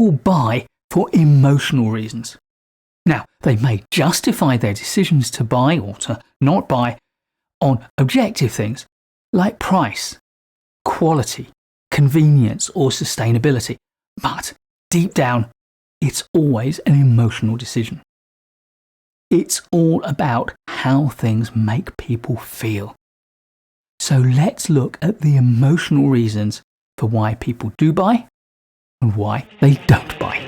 people buy for emotional reasons. Now, they may justify their decisions to buy or to not buy on objective things like price, quality, convenience, or sustainability. But deep down, it's always an emotional decision. It's all about how things make people feel. So let's look at the emotional reasons for why people do buy and why they don't buy.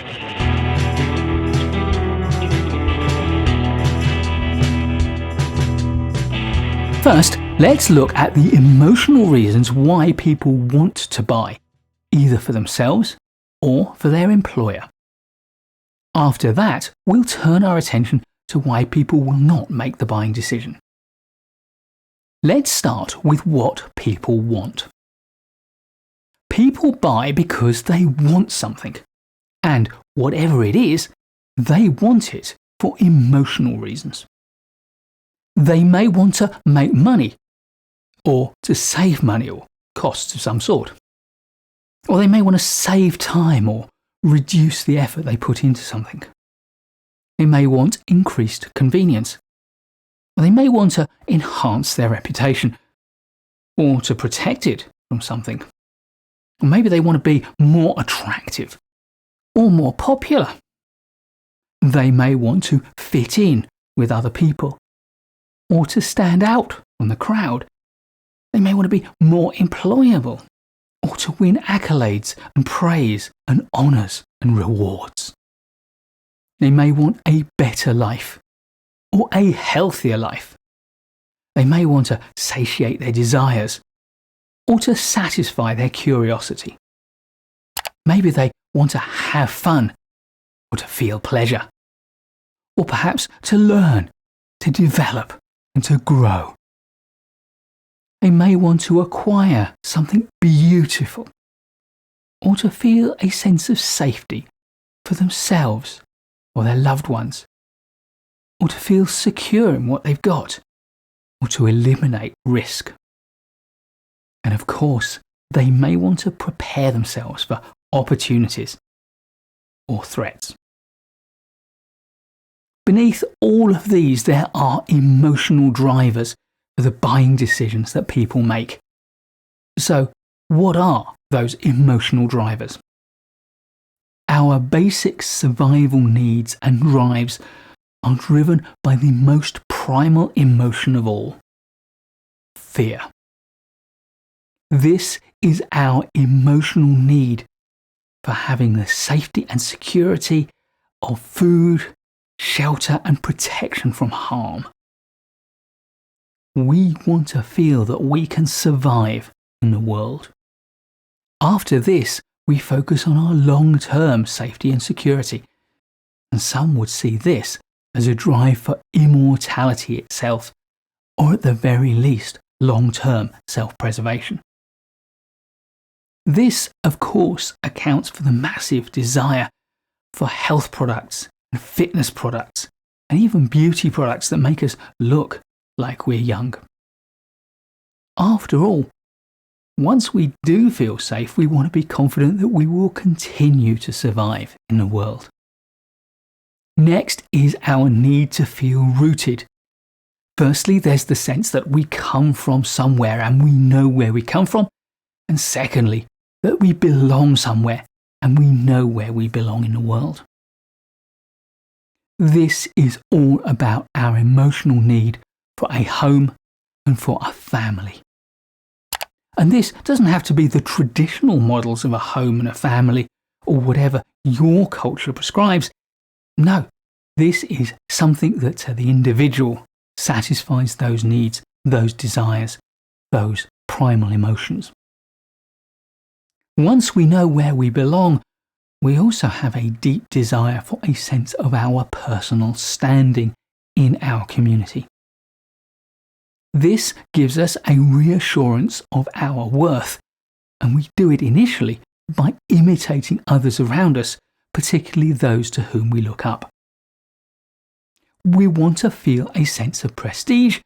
First, let's look at the emotional reasons why people want to buy, either for themselves or for their employer. After that, we'll turn our attention to why people will not make the buying decision. Let's start with what people want. People buy because they want something, and whatever it is, they want it for emotional reasons. They may want to make money, or to save money or costs of some sort. Or they may want to save time or reduce the effort they put into something. They may want increased convenience. Or they may want to enhance their reputation, or to protect it from something. Or maybe they want to be more attractive, or more popular. They may want to fit in with other people, or to stand out from the crowd. They may want to be more employable, or to win accolades and praise and honours and rewards. They may want a better life, or a healthier life. They may want to satiate their desires, or to satisfy their curiosity. Maybe they want to have fun, or to feel pleasure, or perhaps to learn, to develop, and to grow. They may want to acquire something beautiful, or to feel a sense of safety for themselves or their loved ones, or to feel secure in what they've got, or to eliminate risk. And of course, they may want to prepare themselves for opportunities or threats. Beneath all of these, there are emotional drivers for the buying decisions that people make. So, what are those emotional drivers? Our basic survival needs and drives are driven by the most primal emotion of all: fear. This is our emotional need for having the safety and security of food, shelter, and protection from harm. We want to feel that we can survive in the world. After this, we focus on our long-term safety and security, and some would see this as a drive for immortality itself, or at the very least, long-term self-preservation. This, of course, accounts for the massive desire for health products and fitness products, and even beauty products that make us look like we're young. After all, once we do feel safe, we want to be confident that we will continue to survive in the world. Next is our need to feel rooted. Firstly, there's the sense that we come from somewhere and we know where we come from. And secondly, that we belong somewhere and we know where we belong in the world. This is all about our emotional need for a home and for a family. And this doesn't have to be the traditional models of a home and a family or whatever your culture prescribes. No, this is something that to the individual satisfies those needs, those desires, those primal emotions. Once we know where we belong, we also have a deep desire for a sense of our personal standing in our community. This gives us a reassurance of our worth, and we do it initially by imitating others around us, particularly those to whom we look up. We want to feel a sense of prestige,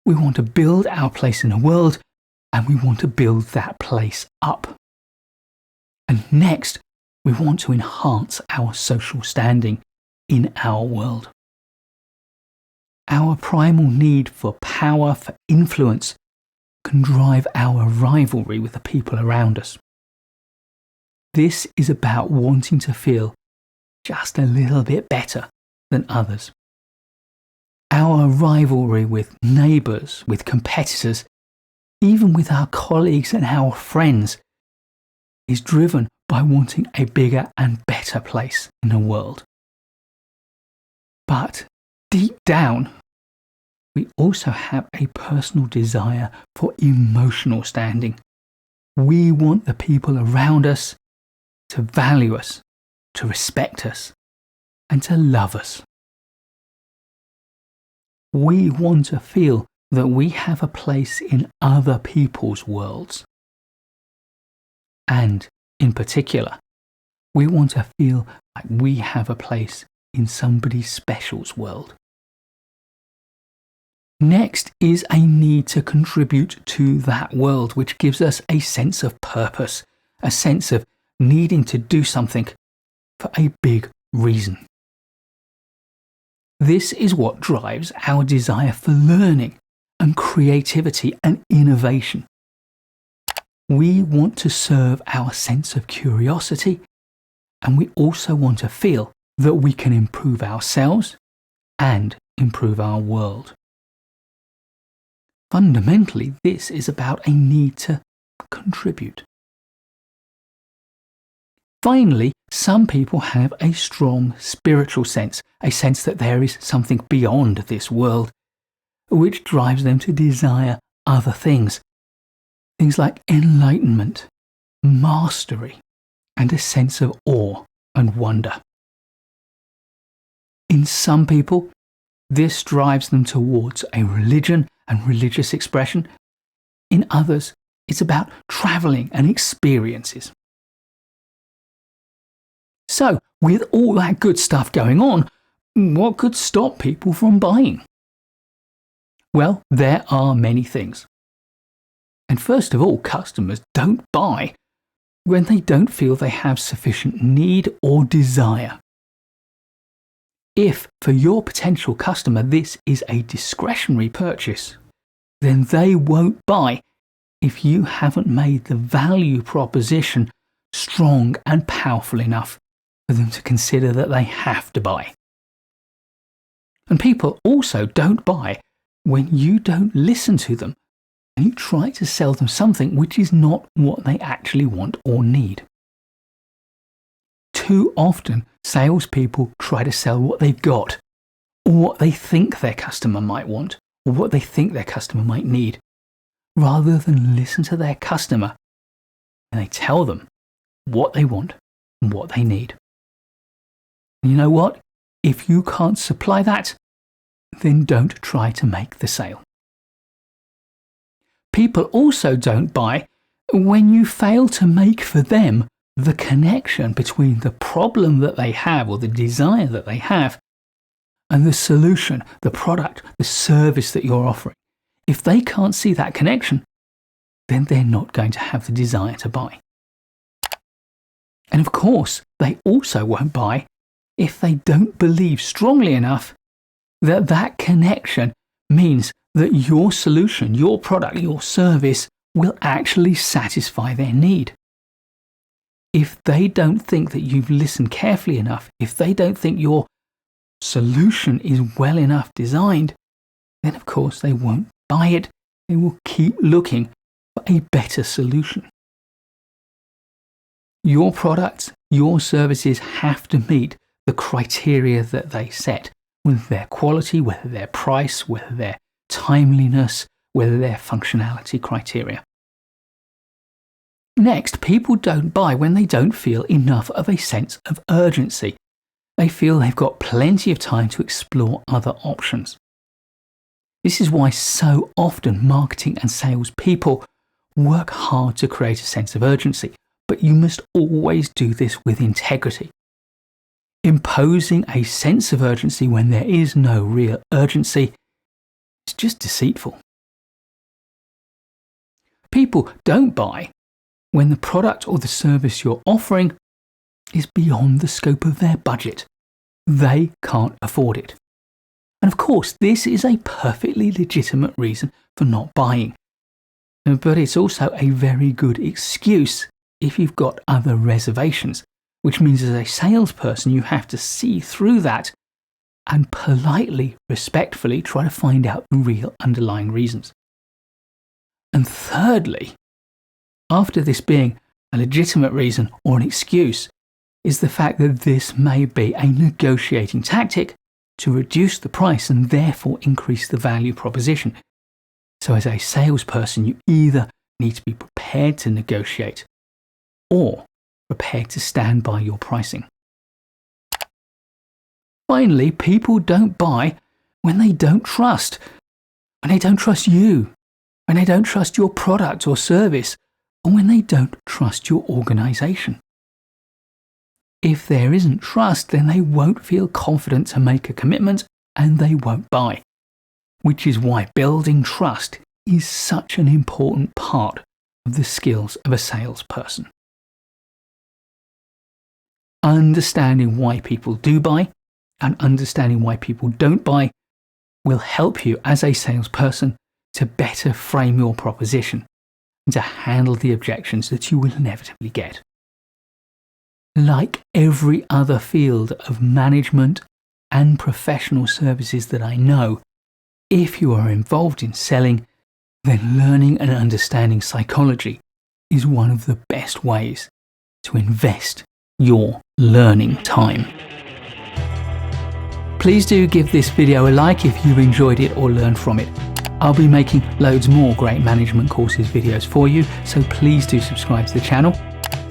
we want to build our place in the world, and we want to build that place up. And next, we want to enhance our social standing in our world. Our primal need for power, for influence, can drive our rivalry with the people around us. This is about wanting to feel just a little bit better than others. Our rivalry with neighbours, with competitors, even with our colleagues and our friends, is driven by wanting a bigger and better place in the world. But deep down, we also have a personal desire for emotional standing. We want the people around us to value us, to respect us, and to love us. We want to feel that we have a place in other people's worlds. And, in particular, we want to feel like we have a place in somebody special's world. Next is a need to contribute to that world, which gives us a sense of purpose, a sense of needing to do something for a big reason. This is what drives our desire for learning and creativity and innovation. We want to serve our sense of curiosity, and we also want to feel that we can improve ourselves and improve our world. Fundamentally, this is about a need to contribute. Finally, some people have a strong spiritual sense, a sense that there is something beyond this world, which drives them to desire other things. Things like enlightenment, mastery, and a sense of awe and wonder. In some people, this drives them towards a religion and religious expression. In others, it's about travelling and experiences. So, with all that good stuff going on, what could stop people from buying? Well, there are many things. And first of all, customers don't buy when they don't feel they have sufficient need or desire. If, for your potential customer, this is a discretionary purchase, then they won't buy if you haven't made the value proposition strong and powerful enough for them to consider that they have to buy. And people also don't buy when you don't listen to them and you try to sell them something which is not what they actually want or need. Too often, salespeople try to sell what they've got, or what they think their customer might want, or what they think their customer might need, rather than listen to their customer and they tell them what they want and what they need. And you know what? If you can't supply that, then don't try to make the sale. People also don't buy when you fail to make for them the connection between the problem that they have or the desire that they have and the solution, the product, the service that you're offering. If they can't see that connection, then they're not going to have the desire to buy. And of course, they also won't buy if they don't believe strongly enough that that connection means that your solution, your product, your service will actually satisfy their need. If they don't think that you've listened carefully enough, if they don't think your solution is well enough designed, then of course they won't buy it. They will keep looking for a better solution. Your products, your services have to meet the criteria that they set, whether their quality, whether their price, whether their timeliness, whether their functionality criteria. Next, people don't buy when they don't feel enough of a sense of urgency. They feel they've got plenty of time to explore other options. This is why so often marketing and sales people work hard to create a sense of urgency, but you must always do this with integrity. Imposing a sense of urgency when there is no real urgency is just deceitful. People don't buy when the product or the service you're offering is beyond the scope of their budget. They can't afford it. And of course, this is a perfectly legitimate reason for not buying. But it's also a very good excuse if you've got other reservations, which means as a salesperson, you have to see through that and politely, respectfully try to find out the real underlying reasons. And thirdly, after this being a legitimate reason or an excuse, is the fact that this may be a negotiating tactic to reduce the price and therefore increase the value proposition. So as a salesperson, you either need to be prepared to negotiate or prepared to stand by your pricing. Finally, people don't buy when they don't trust. When they don't trust you, when they don't trust your product or service, or when they don't trust your organization. If there isn't trust, then they won't feel confident to make a commitment and they won't buy. Which is why building trust is such an important part of the skills of a salesperson. Understanding why people do buy and understanding why people don't buy will help you as a salesperson to better frame your proposition and to handle the objections that you will inevitably get. Like every other field of management and professional services that I know, if you are involved in selling, then learning and understanding psychology is one of the best ways to invest your learning time. Please do give this video a like if you've enjoyed it or learned from it. I'll be making loads more great management courses videos for you, so please do subscribe to the channel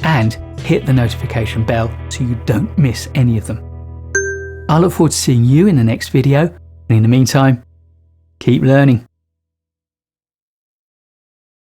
and hit the notification bell so you don't miss any of them. I look forward to seeing you in the next video, and in the meantime, keep learning.